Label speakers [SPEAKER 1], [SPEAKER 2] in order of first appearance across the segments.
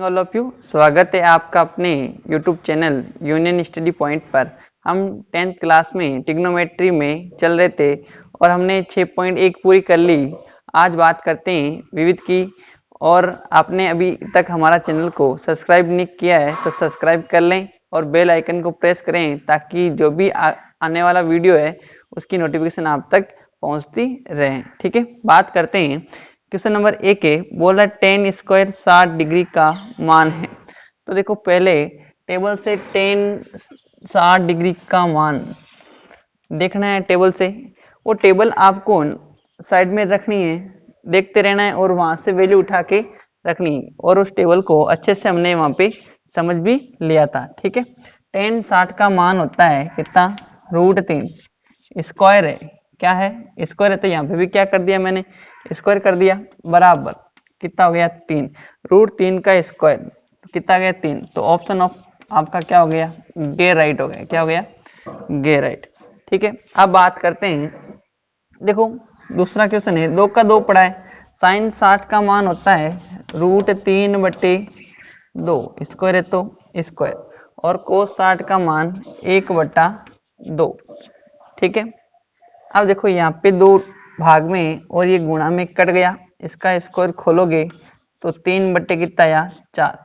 [SPEAKER 1] Morning all of you. स्वागत है आपका अपने YouTube channel union study point पर। हम 10th क्लास में ट्रिग्नोमेट्री में चल रहे थे और हमने 6.1 पूरी कर ली। आज बात करते हैं विविध की। और आपने अभी तक हमारा चैनल को सब्सक्राइब नहीं किया है तो सब्सक्राइब कर लें और बेल आइकन को प्रेस करें ताकि जो भी आने वाला वीडियो है उसकी नोटिफिकेशन आप तक पहुंचती रहे। ठीक है, बात करते हैं। क्वेश्चन नंबर 1 है, बोला 10 स्क्वायर 60 डिग्री का मान है। तो देखो पहले टेबल से 10 60 डिग्री का मान देखना है। टेबल से वो टेबल आपको साइड में रखनी है, देखते रहना है और वहां से वैल्यू उठा के रखनी है। और उस टेबल को अच्छे से हमने वहां पे समझ भी लिया था। ठीक है, 10 60 का मान होता है कितना, √3। स्क्वायर है, क्या है, स्क्वायर है। तो यहाँ पे भी क्या कर दिया मैंने, स्क्वायर कर दिया, बराबर कितना हो गया 3। √3 का स्क्वायर कितना गया 3। तो ऑप्शन ऑफ आपका क्या हो गया, गे राइट हो गया। क्या हो गया, गे राइट। ठीक है, अब बात करते हैं। देखो दूसरा क्वेश्चन है, 2 का 2 पड़ा है। साइन 60 का मान होता है √3/2। स्क्वायर है तो स्क्वायर, और कोस 60 का मान 1/2। ठीक है, अब देखो यहाँ पे 2 भाग में और ये गुणा में कट गया। इसका स्क्वायर खोलोगे तो 3 कितना आया 4।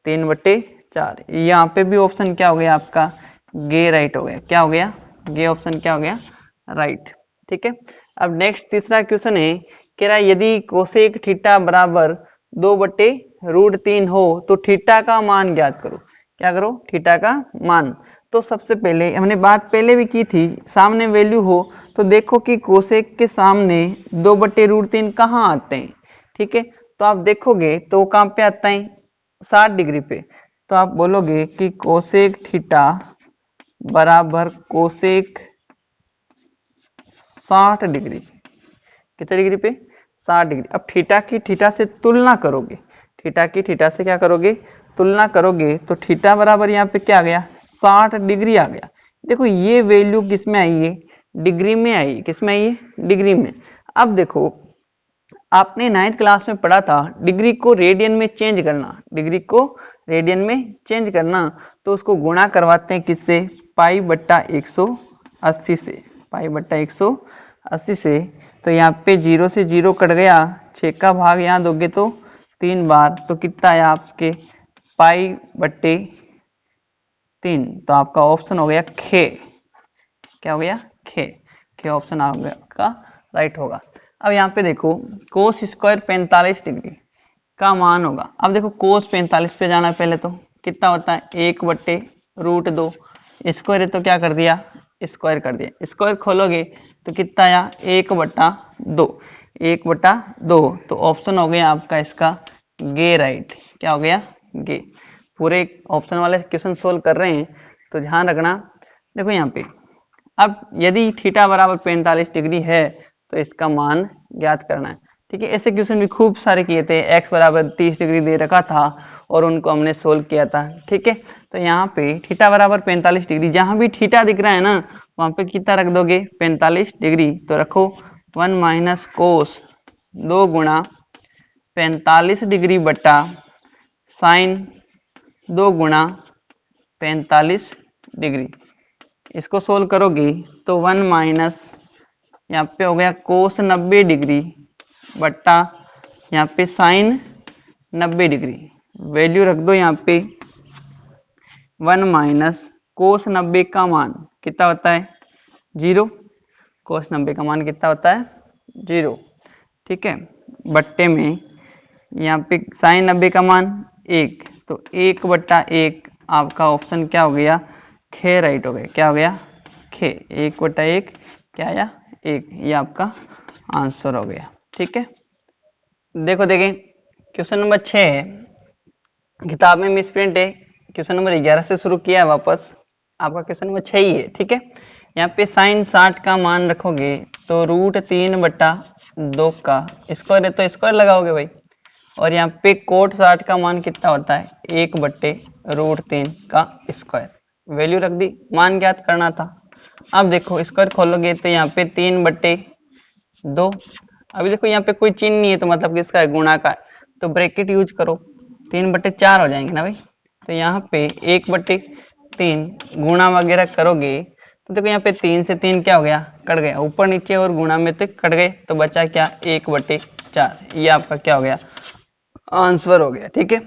[SPEAKER 1] 3/4। यहाँ पे भी ऑप्शन क्या हो गया आपका, गे राइट हो गया। क्या हो गया, गे ऑप्शन क्या हो गया, राइट। ठीक है, अब नेक्स्ट तीसरा क्वेश्चन है, कह रहा है यदि कोसेक थीटा बराबर 2/√3 हो तो थीटा का मान ज्ञात करो। क्या करो, थीटा का मान। तो सबसे पहले हमने बात पहले भी की थी, सामने वैल्यू हो तो देखो कि कोसेक के सामने 2/√3 कहाँ आते हैं। ठीक है, तो आप देखोगे तो कहाँ पे आता है, 60 डिग्री पे। तो आप बोलोगे कि कोसेक थीटा बराबर कोसेक 60 डिग्री। कितने डिग्री पे, 60 डिग्री। अब थीटा की थीटा से तुलना करोगे, थीटा की थीटा से क्या करोगे, तुलना करोगे तो थीटा बराबर यहाँ पे क्या आ गया, 60 डिग्री आ गया। देखो ये वैल्यू किस में आई है, डिग्री में आई है। किस में आई है, डिग्री में। अब देखो आपने 9th क्लास में पढ़ा था डिग्री को रेडियन में चेंज करना, डिग्री को रेडियन में चेंज करना। तो उसको गुणा करवाते हैं किससे, π/180 से, π/180 से। तो यहाँ पे 0 से 0 कट गया, 6 का भाग यहाँ दोगे तो 3 बार, तो कितना आया आपके π/3। तो आपका ऑप्शन हो गया खे। क्या हो गया, खे। खे ऑप्शन आपका राइट होगा। अब यहाँ पे देखो कोस स्क्वायर 45 डिग्री का मान होगा। अब देखो कोस 45 पे जाना है पहले, तो कितना होता है 1/√2। स्क्वायर है तो क्या कर दिया, स्क्वायर कर दिया। स्क्वायर खोलोगे तो कितना आया 1/2। 1/2। तो ऑप्शन हो गया आपका इसका गे राइट। क्या हो गया, गे। पूरे ऑप्शन वाले क्वेश्चन सोल्व कर रहे हैं तो ध्यान रखना। देखो यहाँ पे अब यदि थीटा बराबर 45 डिग्री है तो इसका मान ज्ञात करना है। ठीक है, ऐसे क्वेश्चन भी खूब सारे किए थे। x बराबर 30 डिग्री दे रखा था और उनको हमने सोल्व किया था। ठीक है, तो यहाँ पे थीटा बराबर 45 डिग्री, जहां भी थीटा दिख रहा है ना वहां पे कितना रख दोगे, 45 डिग्री। तो रखो 1 - कोस 2 गुणा 45 डिग्री बटा साइन 2 गुणा 45 डिग्री। इसको सोल्व करोगे तो 1 - यहाँ पे हो गया कोस 90 डिग्री बट्टा यहाँ पे साइन 90 डिग्री। वैल्यू रख दो यहाँ पे 1 - कोस 90 का मान कितना होता है 0। कोस 90 का मान कितना होता है 0। ठीक है, बट्टे में यहाँ पे साइन 90 का मान 1, तो 1/1 आपका ऑप्शन क्या हो गया, खे राइट हो गया। क्या हो गया, खे। 1/1 क्या आया 1, ये आपका आंसर हो गया। ठीक है, देखो देखें क्वेश्चन नंबर 6 है, किताब में मिस प्रिंट है। क्वेश्चन नंबर 11 से शुरू किया है वापस, आपका क्वेश्चन नंबर 6 ही है। ठीक है, यहाँ पे साइन 60 का मान रखोगे तो √3/2 का स्क्वायर है तो स्क्वायर लगाओगे भाई। और यहाँ पे कोट 60 का मान कितना होता है 1/√3 का स्क्वायर। वैल्यू रख दी, मान ज्ञात करना था। अब देखो स्क्वायर खोलोगे तो यहाँ पे 3/2। अभी देखो यहाँ पे कोई चिन्ह नहीं है तो मतलब किसका है, गुणा का। तो ब्रैकेट यूज करो, 3/4 हो जाएंगे ना भाई। तो यहाँ पे 1/3 गुणा वगैरह करोगे तो देखो यहाँ पे 3 से 3 क्या हो गया, कट गया, ऊपर नीचे और गुणा में तो कट गए, तो बचा क्या 1/4। ये आपका क्या हो गया, आंसर हो गया। ठीक है,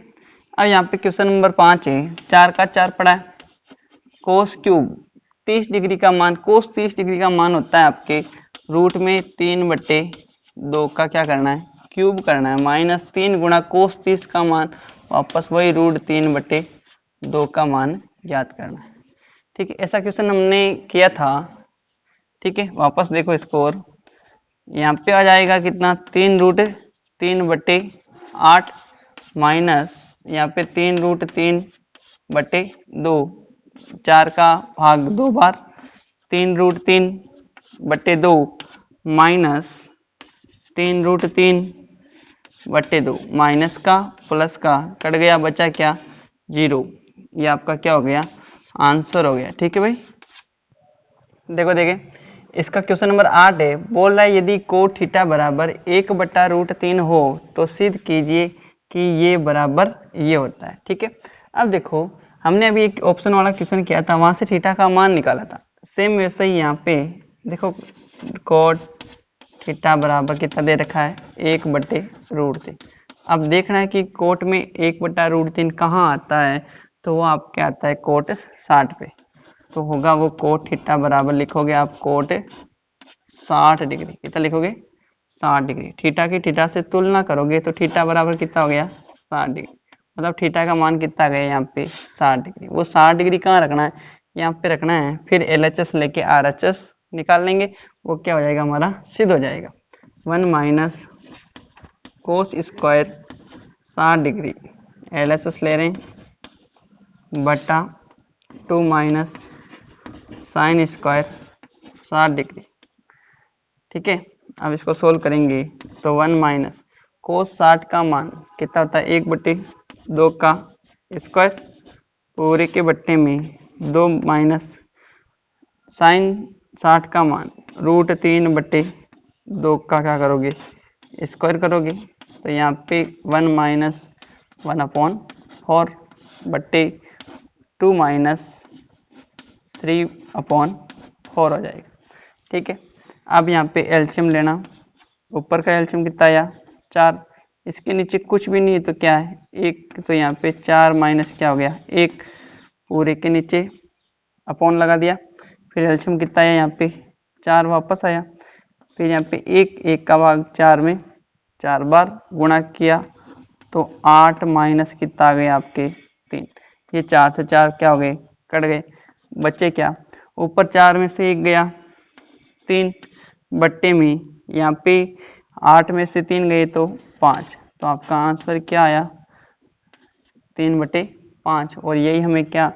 [SPEAKER 1] अब यहाँ पे क्वेश्चन नंबर 5 है, 4 का 4 पड़ा है। कोस क्यूब 30 डिग्री का मान, कोस 30 डिग्री का मान होता है आपके रूट में 3/2 का क्या करना है, क्यूब करना है, -3 गुणा कोस 30 का मान, वापस वही रूट 3/2 का मान ज्ञात करना है। ठीक है, ऐसा क्वेश्चन हमने किया था। ठीक है, वापस देखो स्कोर, यहाँ पे आ जाएगा कितना, 3√3/8 माइनस यहाँ पे 3√3/2, 4 का भाग 2 बार, 3√3/2 माइनस 3√3/2, माइनस का प्लस का कट गया, बचा क्या 0। ये आपका क्या हो गया, आंसर हो गया। ठीक है भाई, देखो देखें, इसका क्वेश्चन नंबर 8 है, बोल रहा है यदि कोट थीटा बराबर 1/√3 हो तो सिद्ध कीजिए कि ये बराबर ये होता है। ठीक है, अब देखो हमने अभी एक ऑप्शन वाला क्वेश्चन किया था, वहां से थीटा का मान निकाला था, सेम वैसे ही यहाँ पे देखो कोट थीटा बराबर कितना दे रखा है, 1/√3। अब देखना है कि कोट में 1/√3 कहाँ आता है, तो वो आपके आता है कोट 60 पे, तो होगा वो कोट थीटा बराबर लिखोगे आप कोट 60 डिग्री। कितना लिखोगे, 60 डिग्री। थीटा की थीटा से तुलना करोगे तो थीटा बराबर कितना हो गया, 60 डिग्री, मतलब थीटा का मान कितना गया यहाँ पे 60 डिग्री। वो 60 डिग्री कहाँ रखना है, यहाँ पे रखना है, फिर LHS लेके RHS निकाल लेंगे, वो क्या हो जाएगा हमारा, सिद्ध हो जाएगा। 1 minus cos square 60 degree LHS ले रहे हैं बटा 2 माइनस साइन स्क्वायर 60 डिग्री। ठीक है, अब इसको सोल्व करेंगे तो 1 माइनस कोस 60 का मान कितना होता है, 1/2 का स्क्वायर पूरे के बट्टे में 2 माइनस साइन 60 का मान √3/2 का क्या करोगे, स्क्वायर करोगे, तो यहाँ पे 1 माइनस 1/4 बट्टे 2 माइनस 3/4 हो जाएगा। ठीक है, अब यहाँ पे एलसीएम लेना, ऊपर का एलसीएम कितना आया 4, इसके नीचे कुछ भी नहीं है तो क्या है 1, तो यहाँ पे 4 माइनस क्या हो गया 1, पूरे के नीचे अपॉन लगा दिया, फिर एलसीएम कितना आया यहाँ पे 4 वापस आया, फिर यहाँ पे 1 का भाग 4 में 4 बार गुणा किया तो 8 माइनस कितना आ गए आपके 3, ये 4 से 4 क्या हो गए, कट गए, बच्चे क्या, ऊपर 4 में से 1 गया 3 बट्टे में यहाँ पे 8 में से 3 गए तो 5, तो आपका आंसर क्या आया 3/5, और यही हमें क्या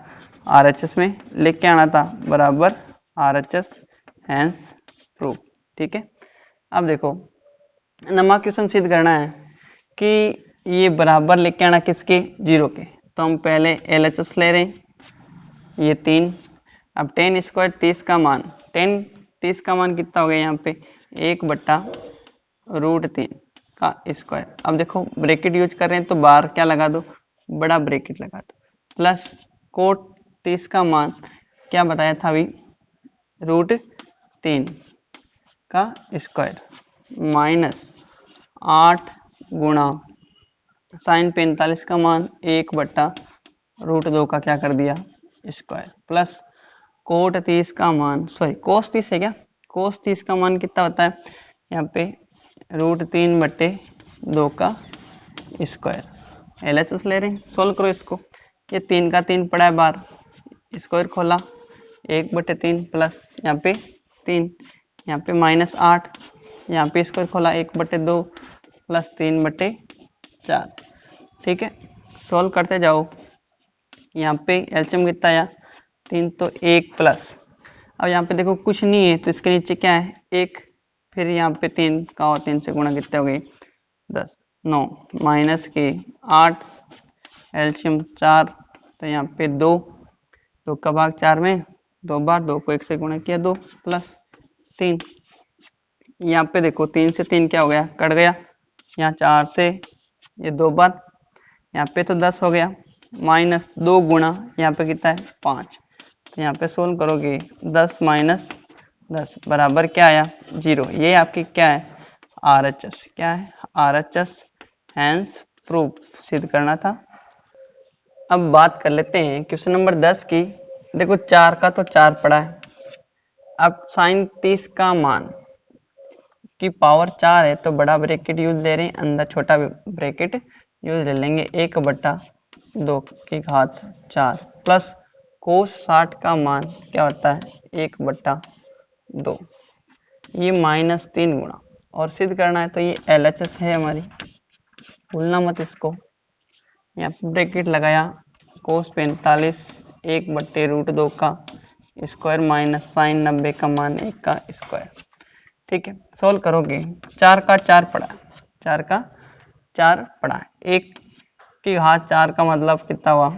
[SPEAKER 1] RHS में लेके आना था, बराबर RHS हैंस प्रूफ। ठीक है, अब देखो नंबर क्वेश्चन सिद्ध करना है कि ये बराबर लेके आना किसके, 0 के, तो हम पहले LHS ले रहे हैं, ये 3, अब 10 स्क्वायर 30 का मान, 30 का मान कितना हो गया यहाँ पे 1/√3 का स्क्वायर। अब देखो ब्रैकेट यूज कर रहे हैं तो बाहर क्या लगा दो, बड़ा ब्रैकेट लगा दो, प्लस कोट 30 का मान क्या बताया था अभी, √3 का स्क्वायर माइनस 8 गुणा साइन 45 का मान 1/√2 का क्या कर दिया स्क्वायर, प्लस कोट 30 का मान, सॉरी कोस 30 है क्या, कोस 30 का मान कितना होता है यहाँ पे √3/2 का स्क्वायर। LHS ले रहे हैं, सोल्व करो इसको, ये 3 का 3 पड़ा है बार, स्क्वायर खोला 1/3 प्लस यहाँ पे 3, यहाँ पे -8, यहाँ पे स्क्वायर खोला 1/2 प्लस 3/4। ठीक है, सोल्व करते जाओ, यहाँ पे एलसीएम कितना आया 3, तो 1 प्लस, अब यहाँ पे देखो कुछ नहीं है तो इसके नीचे क्या है 1, फिर यहाँ पे 3 का और 3 से गुणा कितने हो गए 10, 9 माइनस के 8, एलसीएम 4, तो यहाँ पे 2 का भाग 4 में 2 बार, 2 को 1 से गुणा किया 2 प्लस 3, यहाँ पे देखो 3 से 3 क्या हो गया, कट गया, यहाँ 4 से ये 2 बार, यहाँ पे तो 10 हो गया, माइनस 2 गुणा यहाँ पे कितना है 5। तो यहाँ पे सोल्व करोगे 10 माइनस 10 बराबर क्या आया 0। ये आपकी क्या है RHS, क्या है RHS, हैंस प्रूफ, सिद्ध करना था। अब बात कर लेते हैं क्वेश्चन नंबर 10 की। देखो 4 का तो 4 पड़ा है। अब साइन 30 का मान की पावर 4 है तो बड़ा ब्रैकेट यूज ले रहे हैं, अंदर छोटा ब्रैकेट यूज ले लेंगे, 1/2 की घात 4 प्लस कोस 60 का मान क्या होता है 1/2, ये -3 गुणा, और सिद्ध करना है तो ये LHS है हमारी, भूलना मत इसको। यहाँ पे ब्रैकेट लगाया, कोस 45 1/√2 का स्क्वायर माइनस साइन 90 का मान 1 का स्क्वायर। ठीक है, सोल्व करोगे 4 का 4 पड़ा है, 4 का 4 पड़ा है, 1 की घात 4 का मतलब कितना हुआ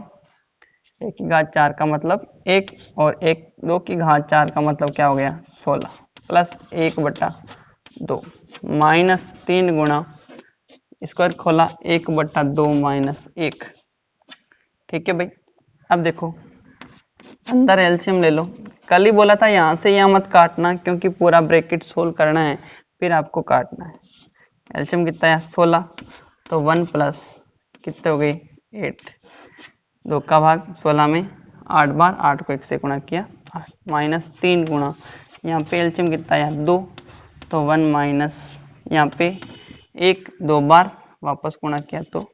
[SPEAKER 1] 1 की घात 4 का मतलब 1, और 2 की घात 4 का मतलब क्या हो गया 16 प्लस 1/2 -3 गुणा स्क्वायर खोला 1/2 -1। ठीक है भाई, अब देखो अंदर एलसीएम ले लो। कल ही बोला था यहाँ से यहाँ मत काटना क्योंकि पूरा ब्रैकेट सोल्व करना है फिर आपको काटना है। एलसीएम कितना है 16, तो 1 प्लस कितने हो गए 8, 2 का भाग 16 में 8 बार, 8 को 1 से गुणा किया 8 -3 गुणा यहाँ पे एलसीएम कितना है 2, तो 1 माइनस यहाँ पे 1 2 बार वापस गुणा किया, तो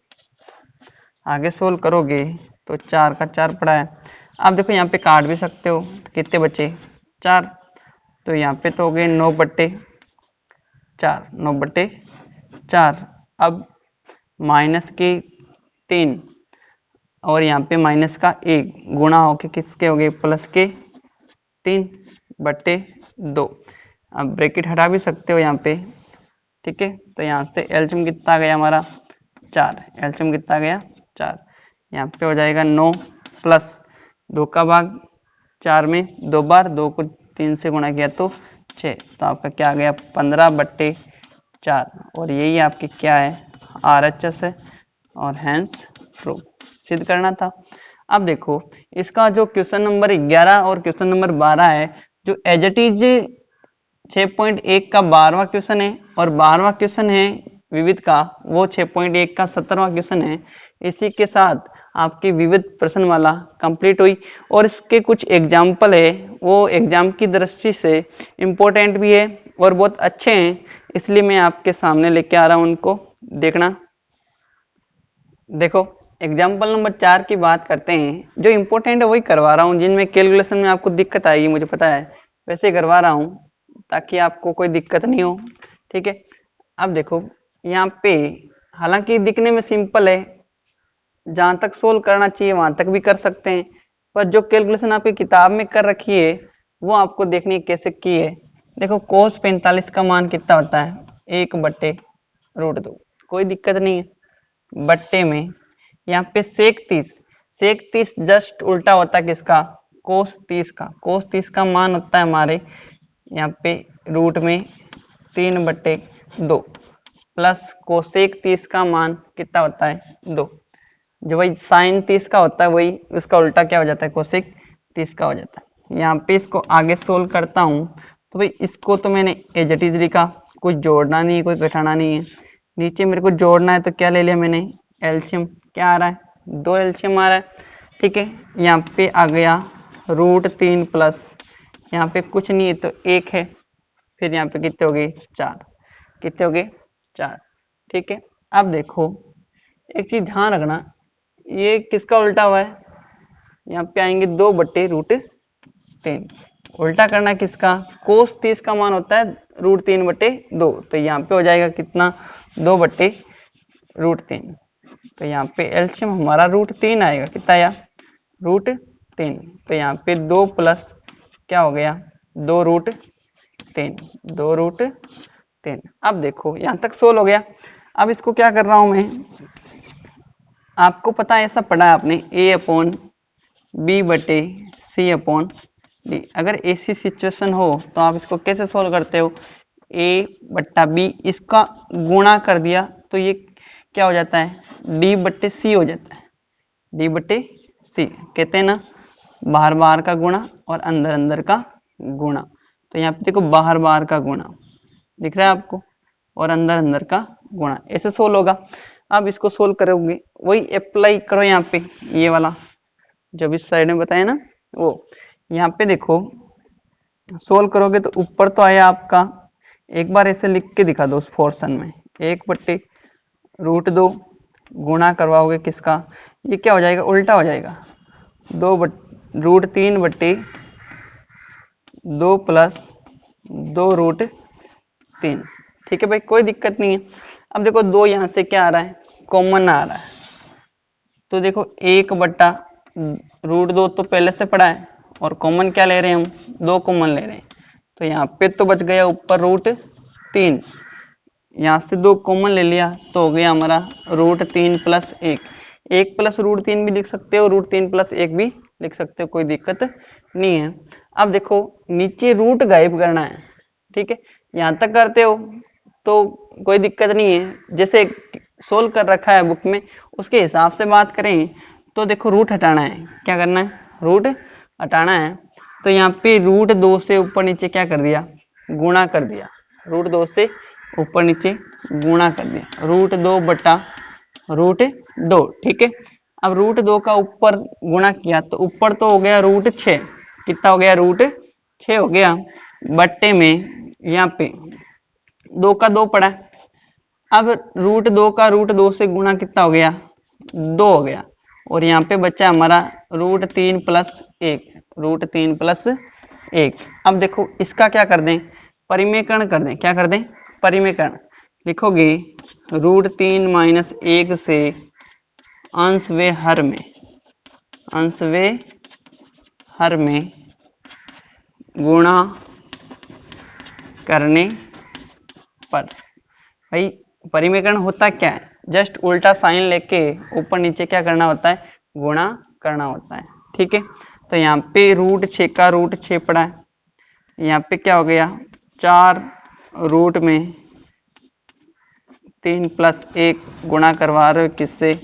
[SPEAKER 1] आगे सोल्व करोगे तो 4 का 4 पड़ा है। अब देखो यहाँ पे काट भी सकते हो, कितने बचे 4, तो यहाँ पे तो हो गए 9/4, 9/4। अब माइनस के 3 और यहाँ पे माइनस का 1 गुणा होके किसके हो गए प्लस के 3/2। अब ब्रैकेट हटा भी सकते हो यहाँ पे। ठीक है, तो यहाँ से एलसीएम कितना आ गया हमारा 4, एलसीएम कितना आ गया 4, यहाँ पे हो जाएगा 9 प्लस 2 का भाग 4 में 2 बार, 2 को 3 से गुणा किया तो 6, तो आपका क्या आ गया 15/4, और यही आपकी क्या है RHS है और हैंस प्रूफ, सिद्ध करना था। अब देखो इसका जो क्वेश्चन नंबर 11 और क्वेश्चन नंबर 12 है, जो एज इट इज 6.1 का 12वां क्वेश्चन है और 12वां क्वेश्चन है विविध का, वो 6.1 का 17वां क्वेश्चन है। इसी के साथ आपकी विविध प्रश्न वाला कंप्लीट हुई, और इसके कुछ एग्जाम्पल है वो एग्जाम की दृष्टि से इम्पोर्टेंट भी है और बहुत अच्छे हैं, इसलिए मैं आपके सामने लेके आ रहा हूँ उनको देखना। देखो एग्जाम्पल नंबर 4 की बात करते हैं, जो इम्पोर्टेंट है वही करवा रहा हूँ, जिनमें कैलकुलेशन में आपको दिक्कत आएगी मुझे पता है, वैसे करवा रहा हूँ ताकि आपको कोई दिक्कत नहीं हो। ठीक है, अब देखो यहाँ पे हालांकि दिखने में सिंपल है, जहां तक सोल्व करना चाहिए वहां तक भी कर सकते हैं, पर जो कैलकुलेशन आपकी किताब में कर रखी है वो आपको देखनी कैसे की है। देखो कोस 45 का मान कितना होता है 1/√2, कोई दिक्कत नहीं है। बट्टे में यहाँ पे सेक 30 जस्ट उल्टा होता है किसका कोस 30 का, कोस 30 का मान होता है हमारे यहाँ पे रूट में 3/2 प्लस कोसेक 30 का मान कितना होता है 2, जो वही साइन 30 का होता है वही उसका उल्टा क्या हो जाता है कोसेक 30 का हो जाता है। यहाँ पे इसको आगे सोल्व करता हूँ तो भाई इसको तो मैंने एज इट इज लिखा, कुछ जोड़ना नहीं है कोई घटाना नहीं है। नीचे मेरे को जोड़ना है तो क्या ले लिया मैंने एलसीएम, क्या आ रहा है 2 एलसीएम आ रहा है। ठीक है, यहाँ पे आ गया √3 प्लस यहाँ पे कुछ नहीं है तो 1 है, फिर यहाँ पे कितने हो गए 4, कितने हो गए 4। ठीक है, अब देखो एक चीज ध्यान रखना, ये किसका उल्टा हुआ है, यहाँ पे आएंगे 2/√3, उल्टा करना किसका कोस 30 का मान होता है √3/2, तो यहाँ पे हो जाएगा कितना 2/√3, तो यहाँ पे एलसीएम हमारा √3 आएगा, कितना आया √3, तो यहाँ पे 2 प्लस क्या हो गया 2√3, 2√3। अब देखो यहाँ तक सोल्व हो गया। अब इसको क्या कर रहा हूं मैं, आपको पता है ऐसा पढ़ा है आपने A/B/C/D। अगर ऐसी सिचुएशन हो तो आप इसको कैसे सोल्व करते हो, A/B इसका गुणा कर दिया तो ये क्या हो जाता है, डी बट्टे सी हो जाता है, डी बट्टे सी। कहते हैं ना बाहर बाहर का गुणा और अंदर अंदर का गुणा। तो यहाँ पे देखो बाहर बाहर का गुणा दिख रहा है आपको और अंदर अंदर का गुणा, ऐसे सोल्व होगा। अब इसको सोल्व करोगे वही अप्लाई करो यहाँ पे, ये वाला जब इस साइड में बताया ना वो, यहाँ पे देखो सोल्व करोगे तो ऊपर तो आया आपका, एक बार ऐसे लिख के दिखा दो उस पोर्शन में, 1/√2 गुणा करवाओगे किसका, ये क्या हो जाएगा, उल्टा हो जाएगा, √3/2 प्लस 2√3। ठीक है भाई, कोई दिक्कत नहीं है। अब देखो 2 यहाँ से क्या आ रहा है, कॉमन आ रहा है, तो देखो 1/√2 तो पहले से पड़ा है और कॉमन क्या ले रहे हैं हम, 2 कॉमन ले रहे हैं, तो यहाँ पे तो बच गया ऊपर √3, यहाँ से 2 कॉमन ले लिया तो हो गया हमारा √3 प्लस 1, 1 प्लस √3 भी लिख सकते हो, √3 प्लस 1 भी लिख सकते हो, कोई दिक्कत नहीं है। अब देखो नीचे रूट गायब करना है, ठीक है, यहाँ तक करते हो तो कोई दिक्कत नहीं है, जैसे सोल्व कर रखा है बुक में उसके हिसाब से बात करें तो देखो रूट हटाना है, क्या करना है, रूट हटाना है। तो यहाँ पे √2 से ऊपर नीचे क्या कर दिया, गुणा कर दिया, √2 से ऊपर नीचे गुणा कर दिया, √2 बटा √2, ठीक है। अब √2 का ऊपर गुणा किया तो ऊपर तो हो गया √6, कितना हो गया, √6 हो गया, बट्टे में यहाँ पे 2 का 2 पड़ा है। अब √2 का √2 से गुणा कितना हो गया, 2 हो गया, और यहाँ पे बचा हमारा √3 प्लस 1, √3 प्लस 1। अब देखो इसका क्या कर दें, परिमेयकरण कर दें, क्या कर दें, परिमेयकरण। लिखोगे √3 माइनस 1 से अंश व हर में, अंश व हर में गुणा करने पर। भाई परिमेयकरण होता क्या है, जस्ट उल्टा साइन लेके ऊपर नीचे क्या करना होता है, गुणा करना होता है, ठीक है। तो यहाँ पे √6 का √6 पड़ा है, यहाँ पे क्या हो गया, 4 रूट में 3 प्लस 1 गुणा करवा रहे हो किससे,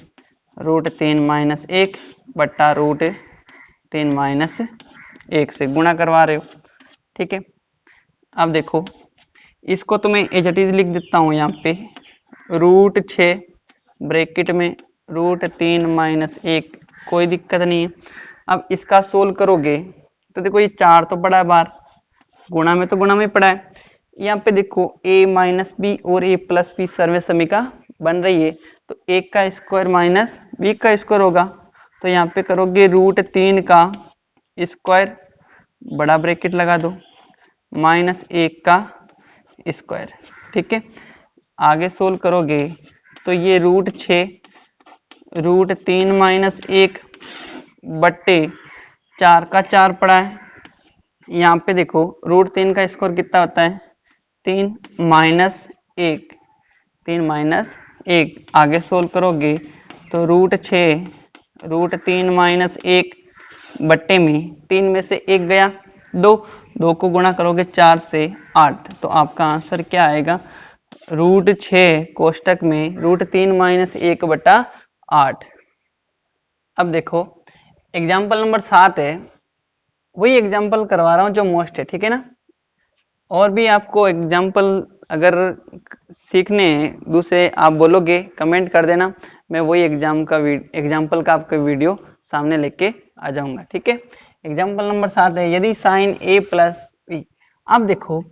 [SPEAKER 1] √3 माइनस 1 बट्टा √3 माइनस 1 से गुणा करवा रहे हो, ठीक है। अब देखो इसको तो मैं एज इट इज लिख देता हूँ, यहाँ पे √6 ब्रैकेट में √3 माइनस 1, कोई दिक्कत नहीं है। अब इसका सोल्व करोगे तो देखो ये 4 तो पड़ा है बाहर, गुणा में तो गुणा में पड़ा है, यहाँ पे देखो a माइनस बी और a प्लस बी सर्व समीका बन रही है, तो 1 का स्क्वायर माइनस b का स्क्वायर होगा, तो यहाँ पे करोगे √3 का स्क्वायर बड़ा ब्रैकेट लगा दो माइनस 1 का स्क्वायर, ठीक है। आगे सोल्व करोगे तो ये √6 √3 माइनस 1 बट्टे 4 का 4 पड़ा है, यहाँ पे देखो √3 का स्क्वायर कितना होता है, 3 माइनस 1, 3 माइनस 1। आगे सोल्व करोगे तो √6 √3 माइनस 1 बट्टे में 3 में से 1 गया 2, 2 को गुणा करोगे 4 से 8, तो आपका आंसर क्या आएगा, √6 कोष्टक में √3 माइनस 1 बटा 8। अब देखो एग्जाम्पल नंबर 7 है, वही एग्जाम्पल करवा रहा हूँ जो मोस्ट है, ठीक है ना। और भी आपको एग्जाम्पल अगर सीखने दूसरे आप बोलोगे कमेंट कर देना, मैं वही एग्जाम्पल का आपका वीडियो सामने लेके आ जाऊंगा, ठीक है। एग्जाम्पल नंबर 7 है, यदि साइन a प्लस बी। अब देखो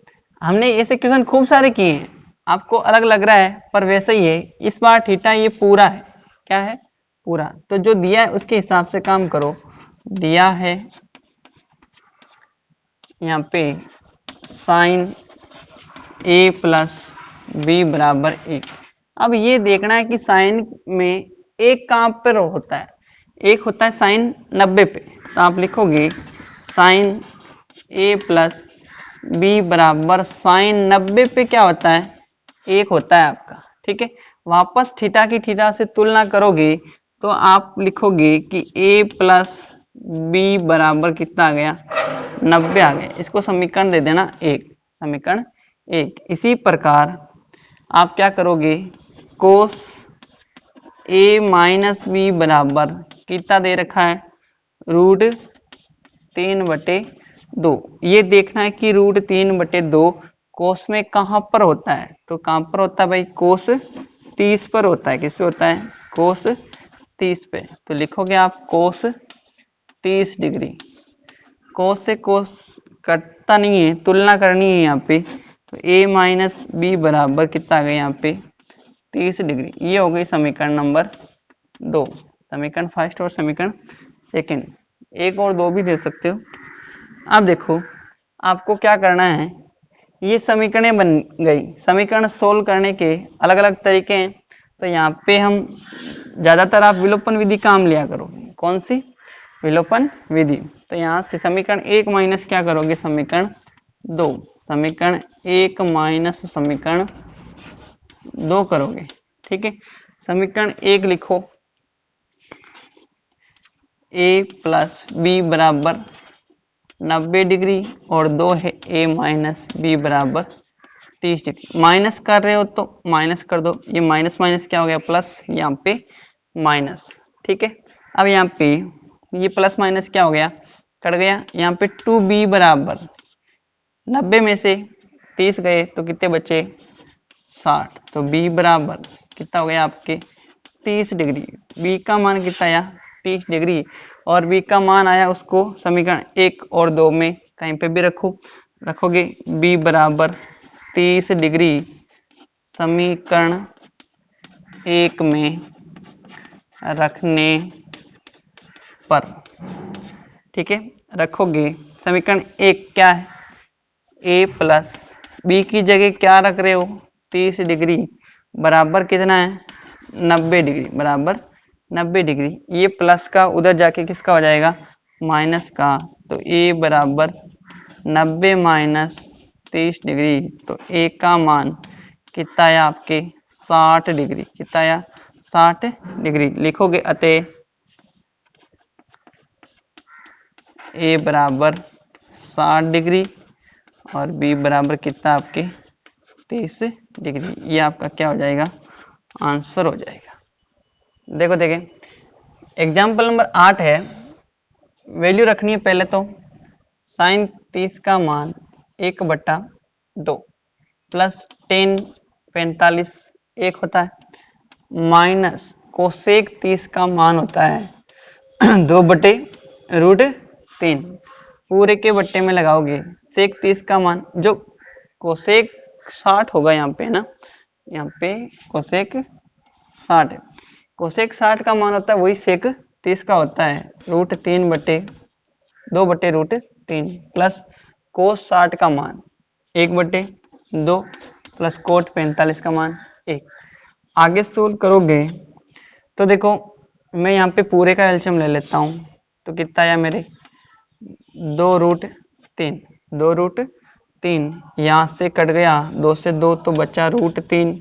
[SPEAKER 1] हमने ऐसे क्वेश्चन खूब सारे किए हैं, आपको अलग लग रहा है पर वैसे ही है, इस बार थीटा ये पूरा है, क्या है, पूरा, तो जो दिया है उसके हिसाब से काम करो। दिया है यहाँ पे साइन a प्लस बी बराबर 1। अब ये देखना है कि साइन में एक कहाँ पर होता है, एक होता है साइन 90 पे, तो आप लिखोगे साइन a प्लस बी बराबर साइन 90 पे क्या होता है, एक होता है आपका, ठीक है। वापस थीटा की थीटा से तुलना करोगे तो आप लिखोगे कि a प्लस बी बराबर कितना आ गया, 90 आ गया। इसको समीकरण दे देना 1, समीकरण 1। इसी प्रकार आप क्या करोगे, कोस ए माइनस बी बराबर कितना दे रखा है, √3/2। ये देखना है कि √3/2 कोस में कहाँ पर होता है, तो कहाँ पर होता है भाई, कोस 30 पर होता है। किस पे होता है, कोस 30 पे। तो लिखोगे आप कोस 30 डिग्री। कोस से कोस कटता नहीं है, तुलना करनी है यहाँ पे। तो ए माइनस बी बराबर कितना आ गया यहाँ पे, 30 डिग्री। ये हो गई समीकरण नंबर 2, समीकरण फर्स्ट और समीकरण सेकंड। एक और दो भी दे सकते हो। अब देखो आपको क्या करना है, ये समीकरणें बन गई। समीकरण सोल्व करने के अलग अलग तरीके हैं। तो यहाँ पे हम ज्यादातर आप विलोपन विधि काम लिया करो। कौन सी, विलोपन विधि। तो यहाँ से समीकरण 1 माइनस क्या करोगे, समीकरण 2, समीकरण 1 माइनस समीकरण 2 करोगे। ठीक है, समीकरण 1 लिखो, ए प्लस बी बराबर 90 डिग्री, और 2 है ए माइनस बी बराबर 30 डिग्री। माइनस कर रहे हो तो माइनस कर दो, ये माइनस माइनस क्या हो गया, प्लस, यहाँ पे माइनस। ठीक है, अब यहाँ पे ये प्लस माइनस क्या हो गया, कट गया। यहाँ पे 2b बराबर 90 में से 30 गए तो कितने बचे, 60। तो b बराबर कितना हो गया आपके, 30 डिग्री। b का मान कितना आया, 30 डिग्री। और b का मान आया, उसको समीकरण 1 और 2 में कहीं पे भी रखोगे। b बराबर 30 डिग्री समीकरण 1 में रखने पर, ठीक है, रखोगे। समीकरण 1 क्या है, a प्लस बी की जगह क्या रख रहे हो, 30 डिग्री बराबर कितना है, 90 डिग्री, बराबर 90 डिग्री। ये प्लस का उधर जाके किसका हो जाएगा, माइनस का। तो a बराबर 90 माइनस 30 डिग्री। तो a का मान कितना आया आपके, 60 डिग्री। कितना आया, 60 डिग्री। लिखोगे अतः a बराबर 60 डिग्री और b बराबर कितना आपके 30 डिग्री। ये आपका क्या हो जाएगा, आंसर हो जाएगा। देखो देखें, एग्जाम्पल नंबर 8 है। वैल्यू रखनी है पहले तो, साइन 30 का मान 1/2 प्लस टेन 45 1 होता है, माइनस कोसेक 30 का मान होता है 2/√3। पूरे के बट्टे में लगाओगे सेक 30 का मान, जो कोसेक 60 होगा यहाँ पे ना, यहाँ पे कोसेक 60 है। कोसेक 60 का मान होता है वही सेक 30 का होता है, √3/2/√3 प्लस कोस 60 का मान 1/2 प्लस कोट 45 का मान 1। आगे सोल्व करोगे तो देखो, मैं यहाँ पे पूरे का एलसीएम ले लेता हूँ। तो कितना आया मेरे, 2√3, 2√3 यहाँ से कट गया, 2 से 2 तो बचा √3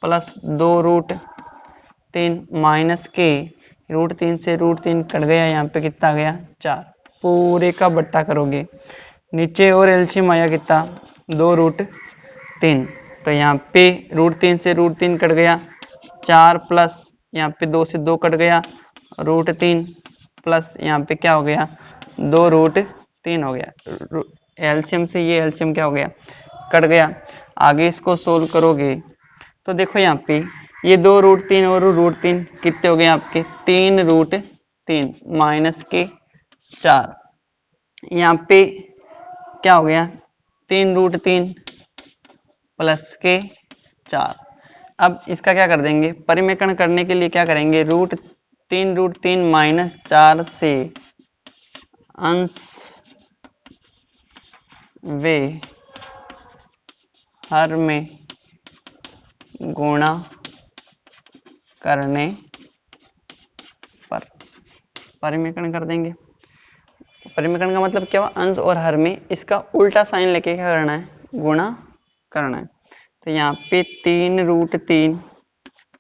[SPEAKER 1] प्लस 2√3 माइनस के √3 से √3 कट गया, यहाँ पे कितना आ गया, 4। पूरे का बट्टा करोगे, नीचे और एलसीएम आया कितना, 2√3। तो यहाँ पे √3 से √3 कट गया, 4 प्लस यहाँ पे 2 से 2 कट गया, √3 प्लस यहाँ पे क्या हो गया, 2√3 हो गया। एलसीएम से ये एलसीएम क्या हो गया, कट गया। आगे इसको सोल्व करोगे तो देखो यहाँ पे ये 2√3 और √3 कितने हो गए आपके, 3√3 माइनस के 4। यहाँ पे क्या हो गया, 3√3 प्लस के 4। अब इसका क्या कर देंगे, परिमेकरण करने के लिए क्या करेंगे, √3 माइनस 4 से अंश वे हर में गुणा करने पर परिमेकरण कर देंगे। परिमेकरण का मतलब क्या हुआ, अंश और हर में इसका उल्टा साइन लेके क्या करना है, गुणा करना है। तो यहाँ पे 3√3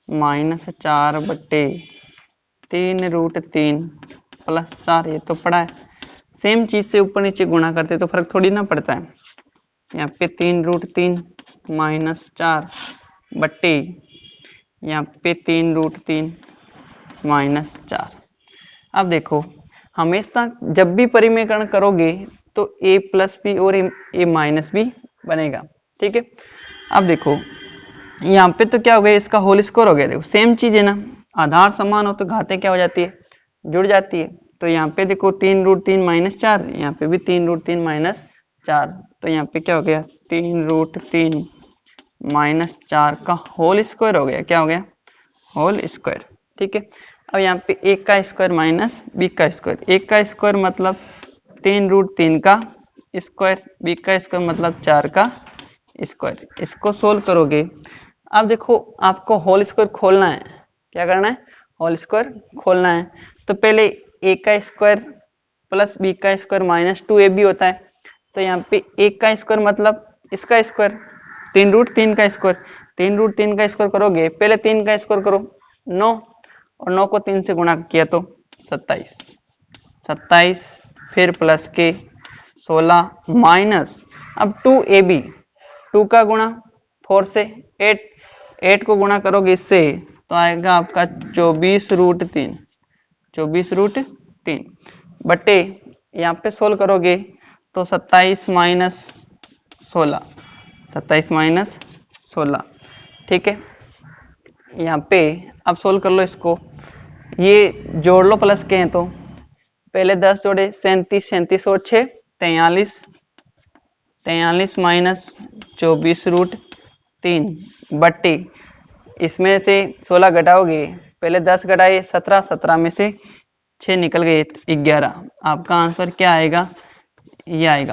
[SPEAKER 1] माइनस 4/3 प्लस 4, ये तो पड़ा है। सेम चीज से ऊपर नीचे गुणा करते तो फर्क थोड़ी ना पड़ता है। यहाँ पे 3√3 माइनस 4/, यहाँ पे 3√3 -4। अब देखो हमेशा जब भी परिमेयकरण करोगे तो a प्लस बी और a माइनस बी बनेगा, ठीक है। अब देखो यहाँ पे तो क्या हो गया, इसका होल स्क्वायर हो गया। देखो सेम चीज है ना, आधार समान हो तो घातें क्या हो जाती है, जुड़ जाती है। तो यहाँ पे देखो 3√3 -4, यहाँ पे भी 3√3 -4, तो यहाँ पे क्या हो गया 3√3 -4 का होल स्क्वायर हो गया। क्या हो गया, होल स्क्वायर, ठीक है। अब यहाँ पे एक का स्क्वायर माइनस बी का स्क्वायर, एक का स्क्वायर मतलब 3√3 का स्क्वायर, बी का स्क्वायर मतलब 4 का स्क्वायर। इसको सोल्व करोगे, अब देखो आपको होल स्क्वायर खोलना है। क्या करना है, होल स्क्वायर खोलना है। तो पहले a का स्क्वायर प्लस बी का स्क्वायर -2ab होता है। तो यहाँ पे एक का स्क्वायर मतलब इसका स्क्वायर 3√3 का स्क्वायर, 3√3 का स्क्वायर करोगे, पहले 3 का स्क्वायर करो 9, और 9 को 3 से गुणा किया तो 27, 27 फिर प्लस के 16 माइनस, अब 2ab, 2 का गुणा 4 से 8, 8 को गुणा करोगे इससे तो आएगा आपका 24√3, 24√3 बटे यहाँ पे सोल्व करोगे तो 27 माइनस 16, 27 माइनस 16, ठीक है। यहाँ पे अब सोल्व कर लो इसको, ये जोड़ लो प्लस के हैं तो पहले 10 जोड़े 37, 37 और 6 43, 43 माइनस 24√3 बट्टी इसमें से 16 घटाओगे, पहले 10 घटाए 17, 17 में से 6 निकल गए 11। आपका आंसर क्या आएगा, ये आएगा।